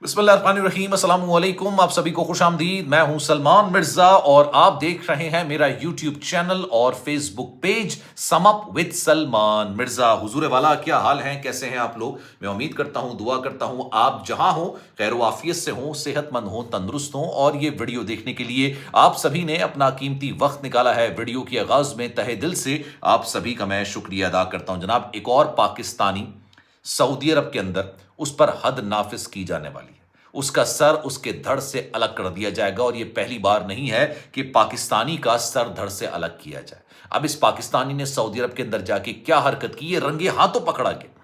बिस्मिल्लाहिर्रहमानिर्रहीम, अस्सलाम वालेकुम। आप सभी को खुश आमदीद। मैं हूं सलमान मिर्जा और आप देख रहे हैं मेरा यूट्यूब चैनल और Facebook page sum up with Salman Mirza. हुजूर वाला, क्या हाल हैं, कैसे हैं आप लोग? मैं उम्मीद करता हूं, दुआ करता हूं आप जहां हो खैर वाफियत से हो, सेहतमंद हो, तंदुरुस्त हो। और ये वीडियो देखने के लिए आप सभी ने अपना कीमती वक्त निकाला है। वीडियो के आगाज में तहे दिल से आप सभी का मैं शुक्रिया अदा करता हूं। जनाब, एक और पाकिस्तानी सऊदी अरब के अंदर, उस पर हद नाफिज की जाने वाली है। उसका सर उसके धड़ से अलग कर दिया जाएगा और यह पहली बार नहीं है कि पाकिस्तानी का सर धड़ से अलग किया जाए। अब इस पाकिस्तानी ने सऊदी अरब के अंदर जाके क्या हरकत की, ये रंगे हाथों पकड़ा गया।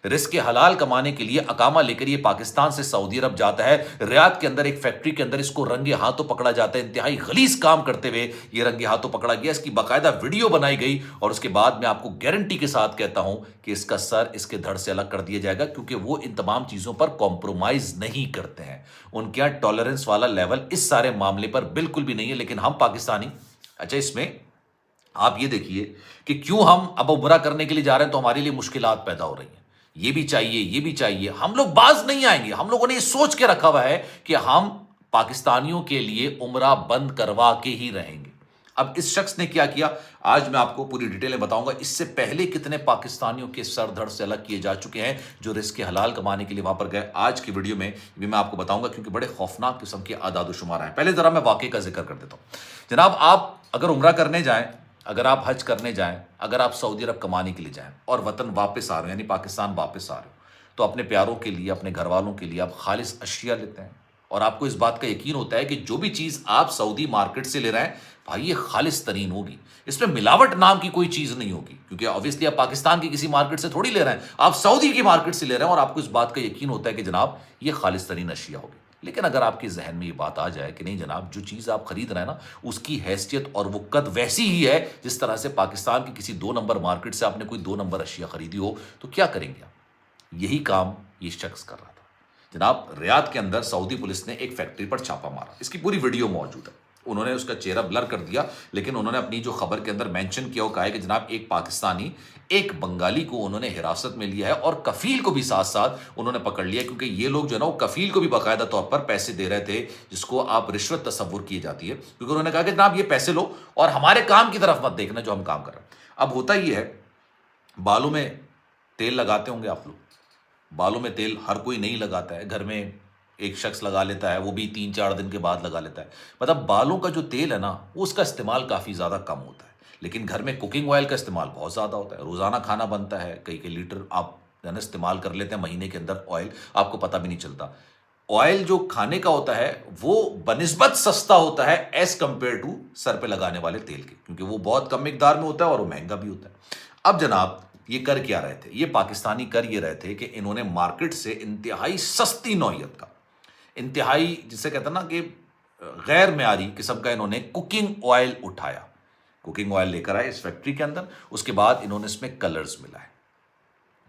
रिस्क के हलाल कमाने के लिए अकामा लेकर ये पाकिस्तान से सऊदी अरब जाता है। रियाद के अंदर एक फैक्ट्री के अंदर इसको रंगे हाथों पकड़ा जाता है। इंतहाई गलीज काम करते हुए ये रंगे हाथों पकड़ा गया। इसकी बाकायदा वीडियो बनाई गई और उसके बाद मैं आपको गारंटी के साथ कहता हूं कि इसका सर इसके धड़ से अलग कर दिया जाएगा, क्योंकि वो इन तमाम चीजों पर कॉम्प्रोमाइज नहीं करते हैं। उनके यहां टॉलरेंस वाला लेवल इस सारे मामले पर बिल्कुल भी नहीं है। लेकिन हम पाकिस्तानी, अच्छा इसमें आप ये देखिए कि क्यों हम अब उम्रा करने के लिए जा रहे हैं तो हमारे लिए मुश्किलात पैदा हो रही हैं। ये भी चाहिए, ये भी चाहिए। हम लोग बाज नहीं आएंगे। हम लोगों ने ये सोच के रखा हुआ है कि हम पाकिस्तानियों के लिए उम्रा बंद करवा के ही रहेंगे। अब इस शख्स ने क्या किया, आज मैं आपको पूरी डिटेल में बताऊंगा। इससे पहले कितने पाकिस्तानियों के सर धड़ से अलग किए जा चुके हैं जो रिस्क के हलाल कमाने के लिए वहां पर गए। आज की वीडियो में भी मैं आपको बताऊंगा, क्योंकि बड़े खौफनाक किस्म के आदाद शुमार हैं। पहले जरा मैं वाकई का जिक्र कर देता हूं। जनाब, आप अगर उम्रा करने जाएं, अगर आप हज करने जाएं, अगर आप सऊदी अरब कमाने के लिए जाएं और वतन वापस आ रहे हो, यानी पाकिस्तान वापस आ रहे हो, तो अपने प्यारों के लिए, अपने घर वालों के लिए आप खालिस अशिया लेते हैं। और आपको इस बात का यकीन होता है कि जो भी चीज़ आप सऊदी मार्केट से ले रहे हैं, भाई ये खालिस तरीन होगी, इसमें मिलावट नाम की कोई चीज़ नहीं होगी। क्योंकि ऑब्वियसली आप पाकिस्तान की किसी मार्केट से थोड़ी ले रहे हैं, आप सऊदी की मार्केट से ले रहे हैं और आपको इस बात का यकीन होता है कि जनाब ये खालिस तरीन अशिया होगी। लेकिन अगर आपके जहन में ये बात आ जाए कि नहीं जनाब, जो चीज़ आप खरीद रहे हैं ना, उसकी हैसियत और वो कद वैसी ही है जिस तरह से पाकिस्तान की किसी 2 नंबर मार्केट से आपने कोई 2 नंबर अशिया खरीदी हो, तो क्या करेंगे आप? यही काम ये शख्स कर रहा था। जनाब, रियाद के अंदर सऊदी पुलिस ने एक फैक्ट्री पर छापा मारा। इसकी पूरी वीडियो मौजूद है। उन्होंने उसका चेहरा ब्लर कर दिया, लेकिन उन्होंने अपनी जो खबर के अंदर मेंशन किया वो कहा है कि जनाब एक पाकिस्तानी, एक बंगाली को उन्होंने हिरासत में लिया है और कफील को भी साथ साथ उन्होंने पकड़ लिया, क्योंकि ये लोग जो है ना, वो कफील को भी बाकायदा तौर पर पैसे दे रहे थे, जिसको आप रिश्वत तस्वुर की जाती है। क्योंकि उन्होंने कहा कि जनाब ये पैसे लो और हमारे काम की तरफ मत देखना जो हम काम कर रहे हैं। अब होता ये है, बालों में तेल लगाते होंगे आप लोग। बालों में तेल हर कोई नहीं लगाता है। घर में एक शख्स लगा लेता है, वो भी 3-4 दिन के बाद लगा लेता है। मतलब बालों का जो तेल है ना, वो उसका इस्तेमाल काफ़ी ज़्यादा कम होता है। लेकिन घर में कुकिंग ऑयल का इस्तेमाल बहुत ज़्यादा होता है। रोज़ाना खाना बनता है, कई कई लीटर आप है ना इस्तेमाल कर लेते हैं महीने के अंदर ऑयल, आपको पता भी नहीं चलता। ऑयल जो खाने का होता है वो बनिस्बत सस्ता होता है एज कंपेयर टू सर पे लगाने वाले तेल के, क्योंकि वो बहुत कम मिकदार में होता है और वो महंगा भी होता है। अब जनाब, ये कर क्या रहे थे? ये पाकिस्तानी कर ये रहे थे कि इन्होंने मार्केट से इंतहाई सस्ती नौइयत का, इंतहाई जिसे कहते हैं ना कि गैर मेयारी किस्म का, इन्होंने कुकिंग ऑयल उठाया। कुकिंग ऑयल लेकर आए इस फैक्ट्री के अंदर। उसके बाद इन्होंने इसमें कलर्स मिलाए,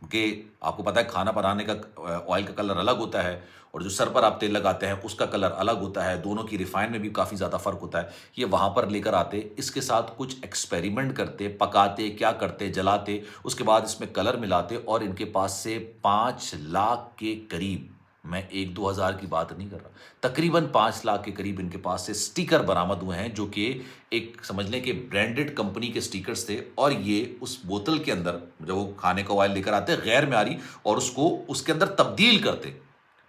कि आपको पता है खाना बनाने का ऑयल का कलर अलग होता है और जो सर पर आप तेल लगाते हैं उसका कलर अलग होता है। दोनों की रिफाइन में भी काफ़ी ज़्यादा फ़र्क होता है। ये वहाँ पर लेकर आते, इसके साथ कुछ एक्सपेरिमेंट करते, पकाते, क्या करते, जलाते, उसके बाद इसमें कलर मिलाते और इनके पास से 5 लाख के करीब, मैं 1-2 हज़ार की बात नहीं कर रहा, तकरीबन 5 लाख के करीब इनके पास से स्टिकर बरामद हुए हैं, जो कि एक समझ लें कि ब्रांडेड कंपनी के स्टिकर्स थे। और ये उस बोतल के अंदर जब वो खाने का ऑयल लेकर आते गैर म्यारी और उसको उसके अंदर तब्दील करते,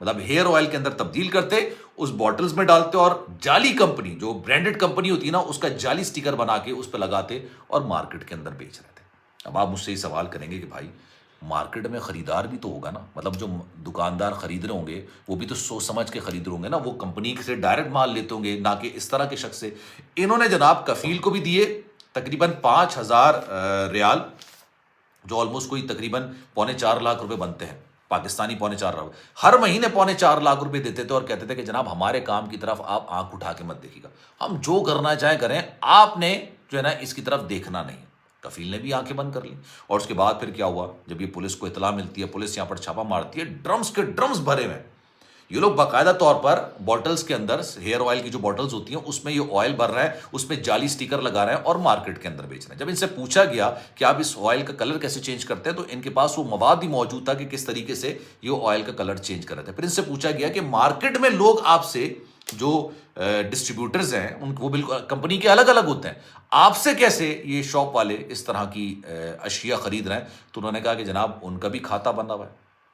मतलब हेयर ऑयल के अंदर तब्दील करते, उस बॉटल्स में डालते और जाली कंपनी, जो ब्रांडेड कंपनी होती है ना, उसका जाली स्टिकर बना के उस पर लगाते और मार्केट के अंदर बेच रहे थे। अब आप मुझसे ये सवाल करेंगे कि भाई मार्केट में खरीदार भी तो होगा ना, मतलब जो दुकानदार खरीद रहे होंगे वो भी तो सोच समझ के खरीद रहे होंगे ना, वो कंपनी से डायरेक्ट माल लेते होंगे, ना कि इस तरह के शख्स से। इन्होंने जनाब कफील को भी दिए तकरीबन 5,000 रियाल, जो ऑलमोस्ट कोई तकरीबन 3.25 लाख रुपए बनते हैं पाकिस्तानी, 3.25 लाख हर महीने 3.25 लाख रुपए देते थे और कहते थे कि जनाब हमारे काम की तरफ आप आंख उठा के मत देखिएगा, हम जो करना चाहे करें, आपने जो है ना इसकी तरफ देखना नहीं। कफील ने भी आंखें बंद कर ली। और उसके बाद फिर क्या हुआ, जब ये पुलिस को इतला मिलती है, पुलिस यहाँ पर छापा मारती है, ड्रम्स के ड्रम्स भरे हुए, یہ لوگ باقاعدہ طور پر بوٹلز کے اندر ہیئر آئل کی جو بوٹلز ہوتی ہیں اس میں یہ آئل بھر رہے ہیں, اس میں جعلی سٹیکر لگا رہے ہیں اور مارکیٹ کے اندر بیچ رہے ہیں. جب ان سے پوچھا گیا کہ آپ اس آئل کا کلر کیسے چینج کرتے ہیں تو ان کے پاس وہ مواد ہی موجود تھا کہ کس طریقے سے یہ آئل کا کلر چینج کر رہے تھے. پھر ان سے پوچھا گیا کہ مارکیٹ میں لوگ آپ سے جو ڈسٹریبیوٹرز ہیں ان وہ بالکل کمپنی کے الگ الگ ہوتے ہیں, آپ سے کیسے یہ شاپ والے اس طرح کی اشیاء خرید رہے ہیں؟ تو انہوں نے کہا کہ جناب ان کا بھی کھاتا بندہ ہوا ہے.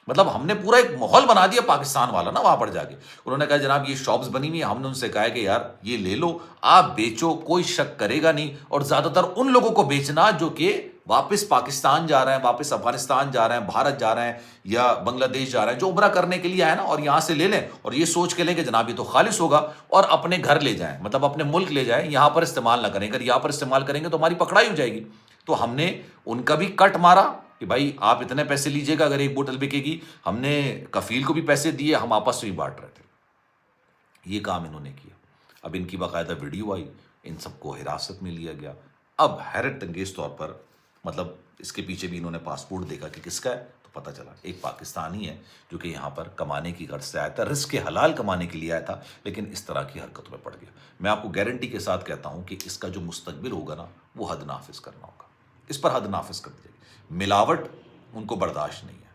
مطلب ہم نے پورا ایک ماحول بنا دیا پاکستان والا نا وہاں پر جا کے. انہوں نے کہا جناب یہ شاپس بنی ہوئی ہیں, ہم نے ان سے کہا کہ یار یہ لے لو, آپ بیچو, کوئی شک کرے گا نہیں. اور زیادہ تر ان لوگوں کو بیچنا جو کہ واپس پاکستان جا رہے ہیں, واپس افغانستان جا رہے ہیں, بھارت جا رہے ہیں یا بنگلہ دیش جا رہے ہیں, جو عمرہ کرنے کے لیے آئے نا, اور یہاں سے لے لیں اور یہ سوچ کے لیں کہ جناب یہ تو خالص ہوگا, اور اپنے گھر لے جائیں, مطلب اپنے ملک لے جائیں, یہاں پر استعمال نہ کریں. اگر یہاں پر استعمال کریں گے تو ہماری پکڑائی ہو جائے گی. تو ہم نے ان کا بھی کٹ مارا کہ بھائی آپ اتنے پیسے لیجئے گا اگر ایک بوتل بکے گی. ہم نے کفیل کو بھی پیسے دیے, ہم آپس میں ہی بانٹ رہے تھے. یہ کام انہوں نے کیا. اب ان کی باقاعدہ ویڈیو آئی, ان سب کو حراست میں لیا گیا. اب حیرت انگیز طور پر مطلب اس کے پیچھے بھی انہوں نے پاسپورٹ دیکھا کہ کس کا ہے, تو پتہ چلا ایک پاکستانی ہے جو کہ یہاں پر کمانے کی غرض سے آیا تھا, رزق حلال کمانے کے لیے آیا تھا, لیکن اس طرح کی حرکتوں میں پڑ گیا. میں آپ کو گارنٹی کے ساتھ کہتا ہوں کہ اس کا جو مستقبل ہوگا نا وہ حد نافذ کرنا ہوگا, اس پر حد نافذ کر دی جائے گی. ملاوٹ ان کو برداشت نہیں ہے,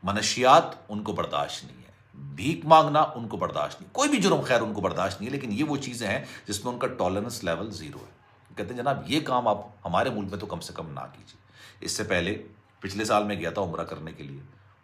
منشیات ان کو برداشت نہیں ہے, بھیک مانگنا ان کو برداشت نہیں, کوئی بھی جرم خیر ان کو برداشت نہیں ہے. لیکن یہ وہ چیزیں ہیں جس میں ان کا ٹالرنس لیول زیرو ہے. کہتے ہیں جناب یہ کام آپ ہمارے ملک میں تو کم سے کم نہ کیجیے. اس سے پہلے پچھلے سال میں گیا تھا عمرہ کرنے کے لیے,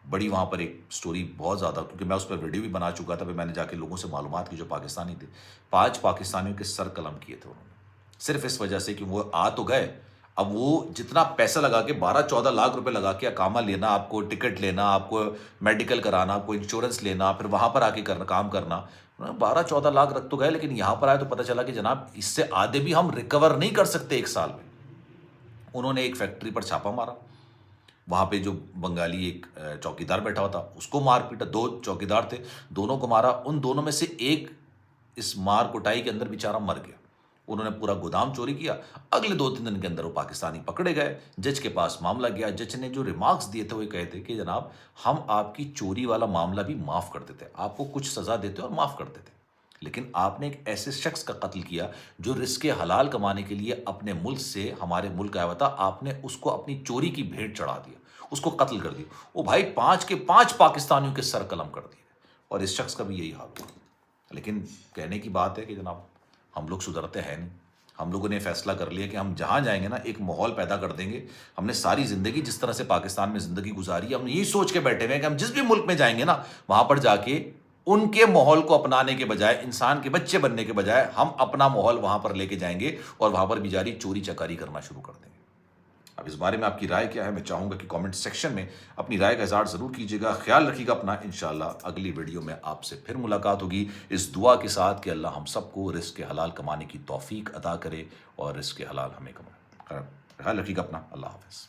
بڑی وہاں پر ایک سٹوری بہت زیادہ, کیونکہ میں اس پر ویڈیو بھی بنا چکا تھا, پھر میں نے جا کے لوگوں سے معلومات کی جو پاکستانی تھے. 5 پاکستانیوں کے سر قلم کیے تھے انہوں نے, صرف اس وجہ سے کہ وہ آ تو گئے, اب وہ جتنا پیسہ لگا کے 12-14 لاکھ روپے لگا کے اقامہ لینا, آپ کو ٹکٹ لینا, آپ کو میڈیکل کرانا, آپ کو انشورنس لینا, پھر وہاں پر آ کے کام کرنا, 12-14 لاکھ رکھ تو گئے, لیکن یہاں پر آئے تو پتہ چلا کہ جناب اس سے آدھے بھی ہم ریکور نہیں کر سکتے 1 سال میں. انہوں نے ایک فیکٹری پر چھاپا مارا, وہاں پہ جو بنگالی ایک چوکیدار بیٹھا ہوا تھا اس کو مار پیٹا. 2 چوکیدار تھے, دونوں کو مارا. ان دونوں میں سے ایک اس مار کٹائی کے اندر بیچارہ مر گیا. انہوں نے پورا گودام چوری کیا. اگلے 2-3 دن کے اندر وہ پاکستانی پکڑے گئے, جج کے پاس معاملہ گیا. جج نے جو ریمارکس دیے تھے وہ کہے تھے کہ جناب ہم آپ کی چوری والا معاملہ بھی معاف کر دیتے, آپ کو کچھ سزا دیتے اور معاف کر دیتے, لیکن آپ نے ایک ایسے شخص کا قتل کیا جو رزق حلال کمانے کے لیے اپنے ملک سے ہمارے ملک آیا ہوا تھا. آپ نے اس کو اپنی چوری کی بھیٹ چڑھا دیا, اس کو قتل کر دیا. وہ بھائی 5 کے 5 پاکستانیوں کے سر قلم کر دیے, اور اس شخص کا بھی یہی حال ہوا. لیکن کہنے کی بات ہے کہ جناب ہم لوگ سدھرتے ہیں نہیں. ہم لوگوں نے فیصلہ کر لیا کہ ہم جہاں جائیں گے نا ایک ماحول پیدا کر دیں گے. ہم نے ساری زندگی جس طرح سے پاکستان میں زندگی گزاری ہے, ہم یہی سوچ کے بیٹھے ہوئے ہیں کہ ہم جس بھی ملک میں جائیں گے نا وہاں پر جا کے ان کے ماحول کو اپنانے کے بجائے, انسان کے بچے بننے کے بجائے, ہم اپنا ماحول وہاں پر لے کے جائیں گے اور وہاں پر بھی جاری چوری چکاری کرنا شروع کر دیں گے. اب اس بارے میں آپ کی رائے کیا ہے؟ میں چاہوں گا کہ کامنٹ سیکشن میں اپنی رائے کا اظہار ضرور کیجیے گا. خیال رکھیے گا اپنا. انشاءاللہ اگلی ویڈیو میں آپ سے پھر ملاقات ہوگی, اس دعا کے ساتھ کہ اللہ ہم سب کو رزق حلال کمانے کی توفیق عطا کرے اور رزق حلال ہمیں کمائے. خیال رکھیے گا اپنا. اللہ حافظ.